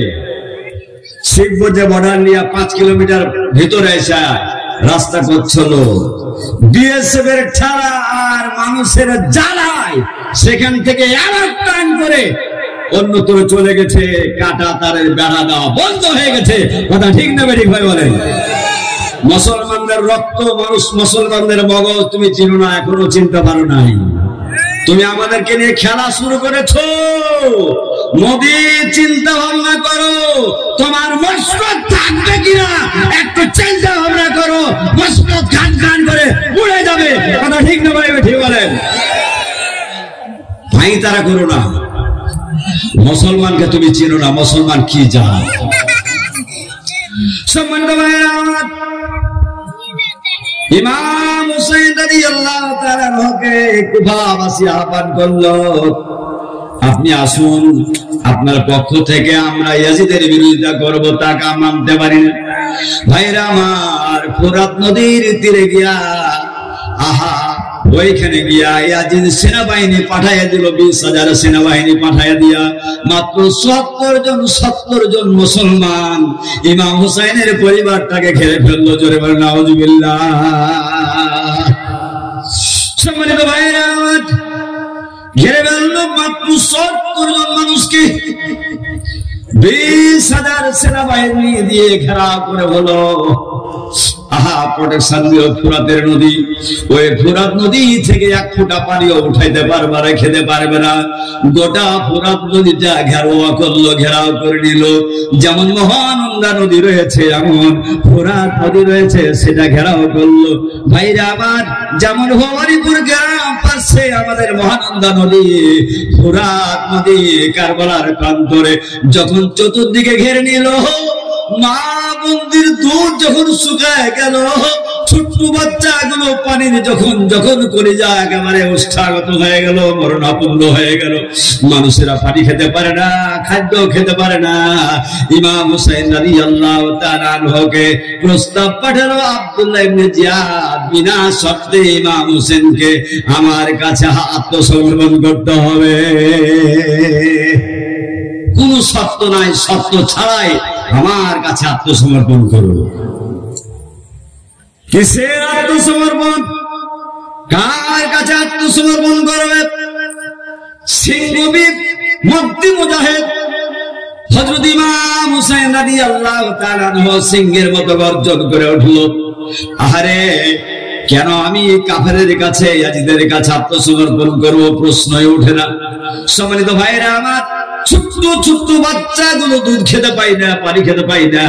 শিখবো যে বর্ডার নিয়ে 5 কিলোমিটার ভিতরে এসে রাস্তা করছিল, বিএসএফ এর ছাড়া আর মানুষের জ্বালায় সেখান থেকে আবার টান করে অন্যত্র চলে গেছে। কাটা তারের বেড়া দেওয়া বন্ধ হয়ে গেছে। কথা ঠিক না বেরি ভাই বলেন? মুসলমানদের রক্ত, মানুষ, মুসলমানদের মগজ তুমি চিনো না, এখনো চিনতে পারো নাই। তুমি আমাদেরকে নিয়ে খেলা শুরু করেছো। মোদি, চিন্তা ভাবনা করো, তোমার মসনদ থাকবে কিনা একটু চিন্তা ভাবনা করো। মসনদ খান করে উড়ে যাবে। কথা ঠিক না ভাই? ঠিক বলেন? ভাই তারা করো না। মুসলমানকে তুমি চিনো না, মুসলমান কি জান? সম্মানিত ভাইরা, ইমাম হুসাইন রাদিয়াল্লাহু তাআলা আনহুকে কুফাবাসী আহ্বান করলো, আপনি আসুন, আপনার পক্ষ থেকে আমরা ইয়াজিদের বিরোধিতা করব, তাকে মানতে পারি না। ভাইরা আমার, ফোরাত নদীর তীরে গিয়া ওইখানে গিয়া ইয়াজিদ সেনাবাহিনী পাঠাইয়া দিল। 20,000 সেনাবাহিনী পাঠাইয়া দিয়া মাত্র 70 জন মুসলমান ইমাম হুসাইনের পরিবারটাকে ঘিরে ফেললো। জোরে বলেন নাউজুবিল্লাহ। সম্মানিত ভাইরা, ঘিরে ফেললো মাত্র 70 জন মানুষকে। 20,000 সেনাবাহিনী দিয়ে ঘেরাও করে হলো। প্রোটেকশন দিল ফোরাতের নদী। ওই ফোরাত নদী থেকে 1 ফোঁটা পানিও উঠাইতে পারবে না, খেতে পারবে না। গোটা ফোরাত নদীটা ঘেরাও করে নিল। যেমন মহানন্দা নদী রয়েছে, এমন ফোরাত নদী রয়েছে, সেটা ঘেরাও করলো। ভাইরা আমার, যেমন হরিপুর গ্রাম পাশে আমাদের মহানন্দা নদী, ফোরাত নদী কারবালার প্রান্তরে যখন চতুর্দিকে ঘেরে নিল, মা মন্দির দুধ যখন শুকায় গেল, ছোট্ট বাচ্চাগুলো পানির যখন করে যায় একেবারে ওষ্ঠাগত হয়ে গেল, মরণাপন্ন হয়ে গেল। মানুষেরা পানি খেতে পারে না, খাদ্য খেতে পারে না। ইমাম হুসাইন রাদিয়াল্লাহু তাআলা আনহুকে প্রস্তাব পাঠালো, আব্দুল্লাহ ইবনে জিয়াদ, বিনা শর্তে ইমাম হুসেনকে আমার কাছে আত্মসমর্পণ করতে হবে। কোন শর্ত নাই, শর্ত ছাড়াই আমার কাছে আত্মসমর্পণ করো। কিসের আত্মসমর্পণ? কার কাছে আত্মসমর্পণ করবে? সিংহবীর মদ্দি মুজাহিদ হযরত ইমাম হুসাইন রাদিয়াল্লাহু তাআলা আনহু সিংহের মতো গর্জন করে উঠল, আহারে, কেন আমি কাফেরের কাছে, ইয়াজিদের কাছে আত্মসমর্পণ করবো? প্রশ্নই ওঠে না। সম্মানিত ভাইরা আমার, ছোট্ট বাচ্চাগুলো দুধ খেতে পাই না, পানি খেতে পাই না,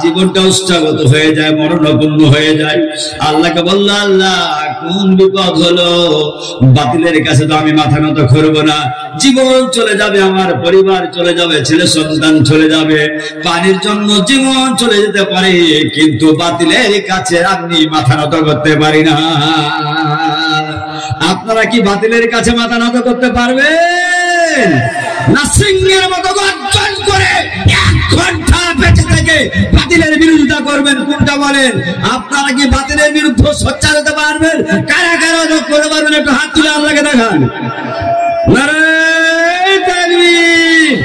জীবনটা উষ্ঠাগত হয়ে যায়, মরণাপন্ন হয়ে যায়। আল্লাহকে বলল, আল্লাহ, কোন বিপদ হলো? বাতিলের কাছে তো আমি মাথা নত করবো না। জীবন চলে যাবে, আমার পরিবার চলে যাবে, ছেলে সন্তান চলে যাবে, পানির জন্য জীবন চলে যেতে পারে, কিন্তু বাতিলের কাছে আপনি মাথা নত করতে পারি না। আপনারা কি বাতিলের কাছে মাথা নত করতে পারবেন? না সিংহের মতো গর্জন করে 1 ঘন্টা বেঁচে থেকে বাতিলের বিরোধিতা করবেন? কোনটা বলেন? আপনারা কি বাতিলের বিরুদ্ধে সোচ্চার হতে পারবেন? কারা কারা করতে পারবেন? একটু হাত তুলে আল্লাহকে দেখান। নারায়ে তাকবীর,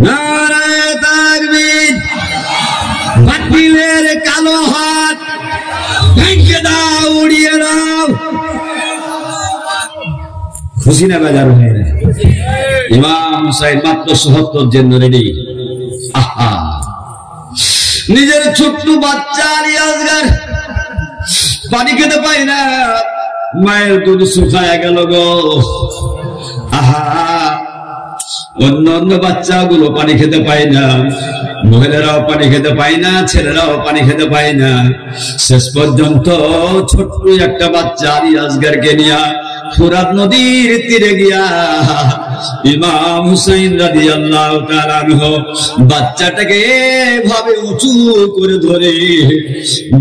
নারায়ে তাকবীর। বাতিলের কালো হাত ভেঙে দাও, উড়িয়ে দাও। খুশি না বেজার হয়ে? ইমাম হুসাইন মাত্র ৭৭ জন রেডি। আহা, নিজের ছোট্ট বাচ্চা আলী আসগার পানি খেতে পায় না, মায়ের দুধ শুকায় গেল গো। আহা, অন্য অন্য বাচ্চাগুলো পানি খেতে পায় না, মহিলারাও পানি খেতে পায় না, ছেলেরাও পানি খেতে পায় না। শেষ পর্যন্ত ছোট্ট একটা বাচ্চা আলী আসগারকে নিয়ে ফুরাত নদীর তীরে গিয়া ইমাম হুসাইন রাদিয়াল্লাহু তাআলা আনহু বাচ্চাটাকে এভাবে উঁচু করে ধরে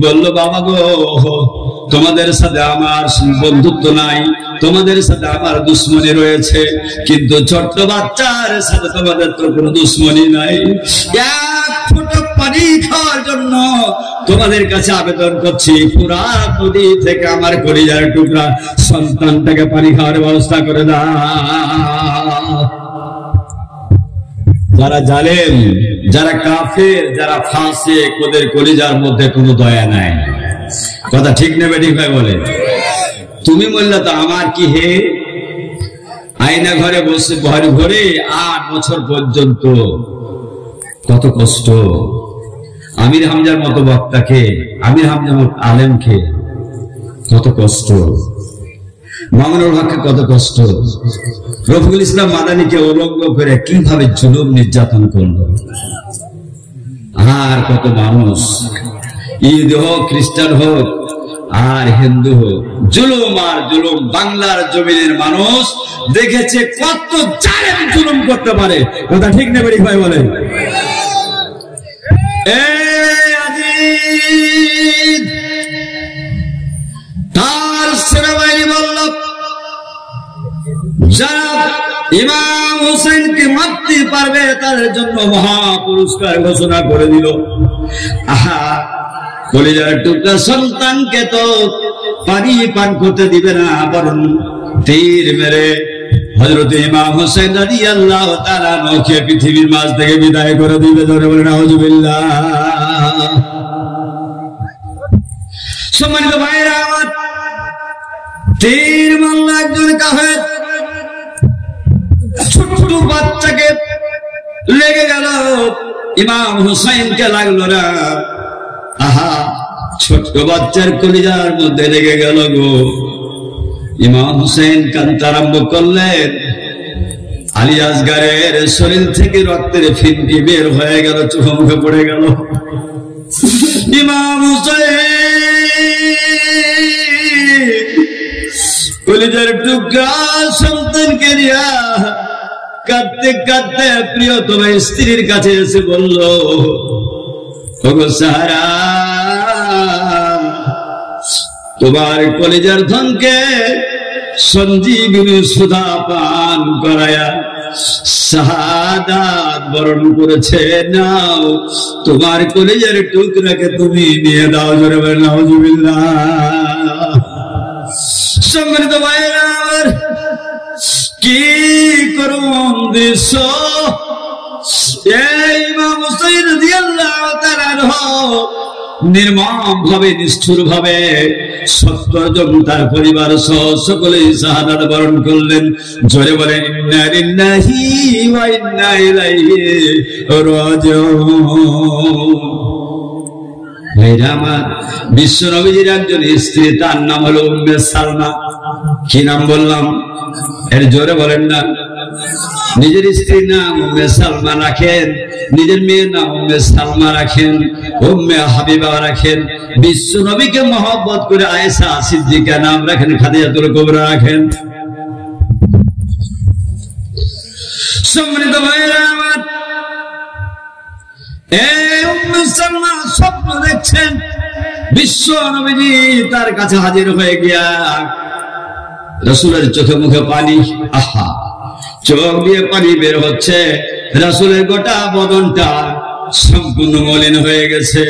বলল, বাবা গো, তোমাদের সাথে আমার বন্ধুত্ব নাই, তোমাদের সাথে আমার দুশ্মনী রয়েছে, কিন্তু ছোট্ট বাচ্চার সাথে তোমাদের তো কোনো দুশ্মনী নাই। 1 ফোঁটা পানি খাওয়ার জন্য তোমাদের কাছে আবেদন করছি, ফুরাত নদী থেকে আমার কলিজার টুকরা সন্তানটাকে পানি খাওয়ার ব্যবস্থা করে দাও। যারা জালেম, যারা কাফের, যারা ফাসিক, ওদের কলিজার মধ্যে কোনো দয়া নাই। কথা ঠিক নেবে? ঠিক ভাই বলে? তুমি বললে তো আমার কি হে? আয়না ঘরে বসে ঘরে 8 বছর পর্যন্ত কত কষ্ট। আমির হামজার মতো বক্তাকে, আমির হামজার মতো আলেমকে কত কষ্ট, মামুনুল হককে কত কষ্ট, রফিকুল ইসলাম মাদানীকে উলঙ্গ করে কিভাবে জুলুম নির্যাতন করলো। আর কত মানুষ, ঈদ হোক, খ্রিস্টান হোক আর হিন্দু হোক, জুলুম আর জুলুম। বাংলার জমিনের মানুষ দেখেছে কত জালেম জুলুম করতে পারে। কথা ঠিক নেবে? ঠিক ভাই বলেন? তার সেনাবাহিনী বলল, যারা ইমাম হুসাইনকে মারতে পারবে তাদের জন্য মহা পুরস্কার ঘোষণা করে দিল। আহা, কলিজার টুকরা সন্তানকে তো পানি পান করতে দিবে না, বরং তীর মেরে হযরত ইমাম হুসাইন রাদিয়াল্লাহু তাআলা আনহুকে পৃথিবীর মাঝ থেকে বিদায় করে দিবে। ধরে বলেন নাউজুবিল্লাহ। সম্মানিত ভাইরা আমার, তীর মারল একজন কাফের, ছোট্ট বাচ্চাকে লেগে গেল, ইমাম হুসাইনকে লাগলো না। আহা, ছোট্ট বাচ্চার কলিজার মধ্যে লেগে গেল গো। ইমাম হুসাইন কাঁদতে আরম্ভ করলেন। আলী আসগারের শরীর থেকে রক্তের ফিনকি বের হয়ে গেল, চোখ মুখে পড়ে গেল। ইমাম হুসাইন কলিজার টুকরা সন্তানকে নিয়ে কাঁদতে কাঁদতে প্রিয়তমা স্ত্রীর কাছে এসে বলল, ওগো সাহারা, তোমার কলিজার ধনকে সঞ্জীবিনী সুধা পান করায়া শাহাদাত বরণ করেছে, নাও তোমার কলিজার টুকরাকে তুমি নিয়ে দাও। জোরে বলেন নাউজুবিল্লাহ। সম্মানিত ভাইরা আমার, কি করুন দৃশ্য! ইমাম হুসাইন রাদিয়াল্লাহু তাআলা আনহু নির্মম ভাবে, নিষ্ঠুর ভাবে ৭০ জন তার পরিবার সহ সকলেই শাহাদাত বরণ করলেন। জোরে বলেন ইন্না লিল্লাহি ওয়া ইন্না ইলাইহি রাজিউন। ভাইরা আমার, বিশ্ব নবীজির একজন স্ত্রী, তার নাম হলো উম্মে সালমা। কি নাম বললাম? এর জোরে বলেন না। নিজের স্ত্রীর নাম উম্মে সালমা রাখেন, নিজের মেয়ের নাম উম্মে সালমা রাখেন, উম্মে হাবিবা রাখেন, বিশ্ব নবীকে মহব্বত করে আয়েশা সিদ্দিকা নাম রাখেন, খাদিজাতুল কুবরা রাখেন। সম্মানিত ভাইরা আমার, এই উম্মে সালমা স্বপ্ন দেখছেন, বিশ্ব নবীজি তার কাছে হাজির হয়ে গিয়া রাসূলের চোখে মুখে পানি, আহা, চোখ দিয়ে পানি বের হচ্ছে, রাসূলের গোটা বদনটা সম্পূর্ণ মলিন হয়ে গেছে।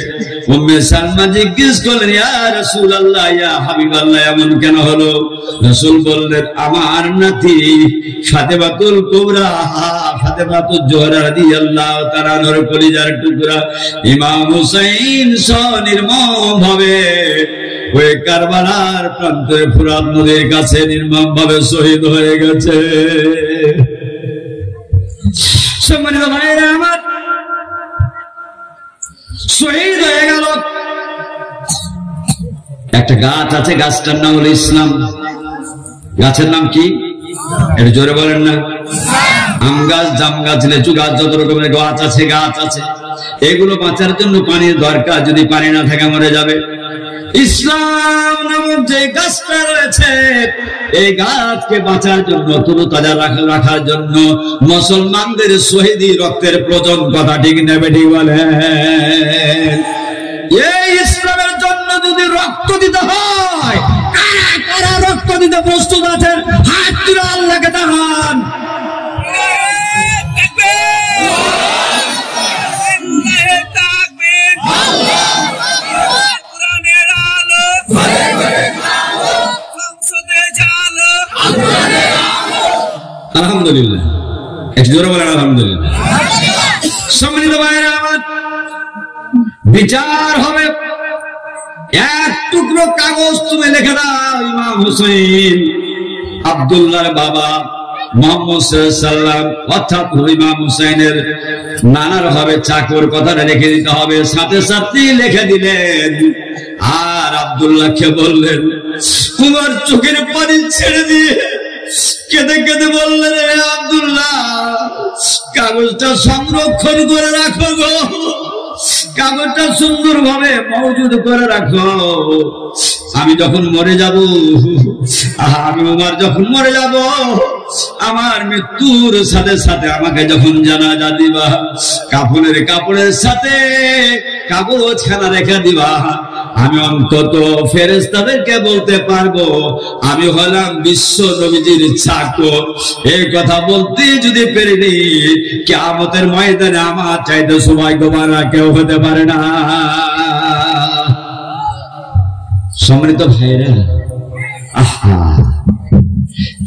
উম্মে সালমা জিজ্ঞেস করলেন, ইয়া রাসূলুল্লাহ, ইয়া হাবিবাল্লাহ, এমন কেন হলো? রাসূল বললেন, আমার নাতি ফাতেমাতুল কুবরা, ফাতেমাতুল জোহরা রাদিয়াল্লাহু তাআলা আনহার কলিজার টুকরা ইমাম হুসাইন নির্মম ভাবে ওই কারবালার প্রান্তে ফুরাত নদীর কাছে নির্মম ভাবে শহীদ হয়ে গেছে। সম্মানিত ভাইরা আমার, শহীদ হয়ে গেল। একটা গাছ আছে, গাছটার নাম হলো ইসলাম। গাছের নাম কি? এটা জোরে বলেন না। আম গাছ, জাম গাছ, লেচু গাছ, যত রকমের গাছ আছে, এগুলো বাঁচার জন্য পানির দরকার। যদি পানি না থাকে মরে যাবে। ইসলাম নামক যে গাছটা রয়েছে, এই গাছকে বাঁচার জন্য, তরুতাজা রাখার জন্য মুসলমানদের শহীদি রক্তের প্রয়োজন। কথা ঠিক নেবে, ঠিক বলে? এই ইসলামের জন্য যদি রক্ত দিতে হয়, কারা রক্ত দিতে প্রস্তুত আছেন? হাত তুলে আল্লাহকে দেখান। আলহামদুলিল্লাহ, একটু জোরে বলেন আলহামদুলিল্লাহ। সম্মানিত ভাইরা আমার, বিচার হবে। এক টুকরো কাগজ তুমি লিখে দাও, ইমাম হুসাইন আব্দুল্লাহর বাবা মুহাম্মদ সাল্লাল্লাহু আলাইহি ওয়াসাল্লাম অর্থাৎ ইমাম হুসাইনের নানার হবে চাকর, কথাটা লিখে দিতে হবে। সাথে সাথে লিখে দিলেন। আর আব্দুল্লাহকে বললেন, তোমার চোখের পানি ছেড়ে দিয়ে কেঁদে কেঁদে বললেন, হে আব্দুল্লাহ, কাগজটা সংরক্ষণ করে রাখো গো, কাগজটা সুন্দর ভাবে মজুদ করে রাখো। আমি যখন মরে যাব, আমি উমর যখন মরে যাব, আমার মৃত্যুর সাথে সাথে আমাকে যখন জানাজা দিবা, কাপড়ের সাথে কাগজখানা রেখে দিবা, আমি অন্তত ফেরেশতাদেরকে বলতে পারবো আমি হলাম বিশ্ব নবীজির চাকর। এই কথা বলতে যদি পেরেনি, কিয়ামতের ময়দানে আমার চাইতে সৌভাগ্যবান কেউ হতে পারে না। সম্মানিত ভাইরা, আহা,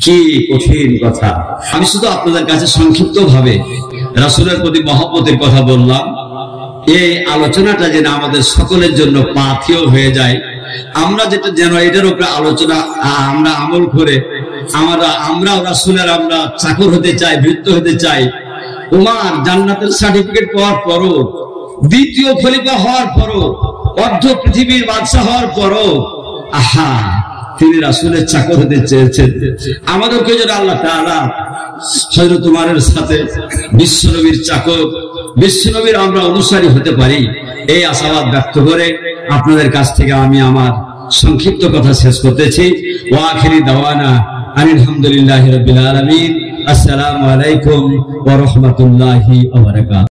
কি কঠিন কথা। আমি শুধু আপনাদের কাছে সংক্ষিপ্ত ভাবে রাসূলের প্রতি মহব্বতের কথা বললাম। এই আলোচনাটা যেন আমাদের সকলের জন্য পাথেয় হয়ে যায়। আমরা যেটা যেন এটার উপরে আলোচনা আমরা আমল করে আমরা রাসূলের আমরা চাকর হতে চাই, ভৃত্য হতে চাই। উমর জান্নাতের সার্টিফিকেট পাওয়ার পরও, দ্বিতীয় খলিফা হওয়ার পরও, অর্ধ পৃথিবীর বাদশা হওয়ার পরও, আহা, তিনি রাসূলের চাকর হতে চেয়েছেন। আমাদেরকে যেন আল্লাহ তাআলা হযরত উমরের সাথে বিশ্বনবীর চাকর, বিশ্বনবীর আমরা অনুসারী হতে পারি, এই আশাবাদ ব্যক্ত করে আপনাদের কাছ থেকে আমি আমার সংক্ষিপ্ত কথা শেষ করতেছি। ওয়া আখিরি দাওয়ানা আলহামদুলিল্লাহি রাব্বিল আলামিন। আসসালামু আলাইকুম ওয়া রাহমাতুল্লাহি ওয়া বারাকাতুহু।